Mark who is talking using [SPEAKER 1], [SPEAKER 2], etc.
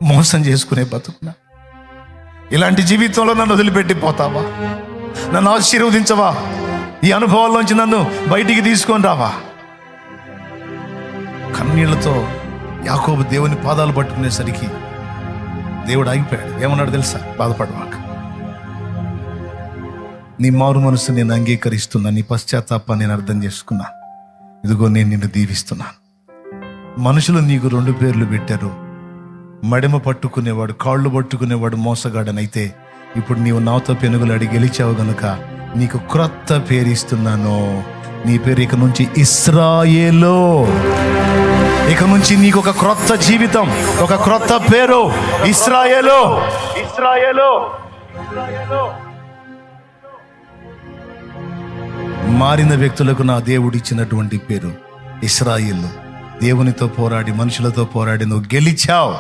[SPEAKER 1] మోసం చేసుకునే బతుకున్నా. ఇలాంటి జీవితంలో నన్ను వదిలిపెట్టి పోతావా? నన్ను ఆశీర్వదించవా? ఈ అనుభవాల్లోంచి నన్ను బయటికి తీసుకొని రావా? కన్నీళ్లతో యాకోబు దేవుని పాదాలు పట్టుకునేసరికి దేవుడు ఆగిపోయాడు. ఏమన్నాడు తెలుసా? బాధపడవాక, నీ మారు మనసు నేను అంగీకరిస్తున్నా, నీ పశ్చాత్తాపాన్ని నేను అర్థం చేసుకున్నా. ఇదిగో నేను నిన్ను దీవిస్తున్నాను. మనుషులు నీకు 2 పేర్లు పెట్టారు. మడిమ పట్టుకునేవాడు, కాళ్ళు పట్టుకునేవాడు మోసగాడనైతే ఇప్పుడు నీవు నాతో పెనుగులాడి గెలిచావు గనుక నీకు క్రొత్త పేరు ఇస్తున్నాను. నీ పేరు ఇక నుంచి ఇశ్రాయేలు. ఇక నుంచి నీకు ఒక క్రొత్త జీవితం, ఒక క్రొత్త పేరు, ఇశ్రాయేలు. ఇశ్రాయేలు. మారిన వ్యక్తులకు నా దేవుడు ఇచ్చినటువంటి పేరు ఇశ్రాయేలు. దేవునితో పోరాడి, మనుషులతో పోరాడి నువ్వు గెలిచావు.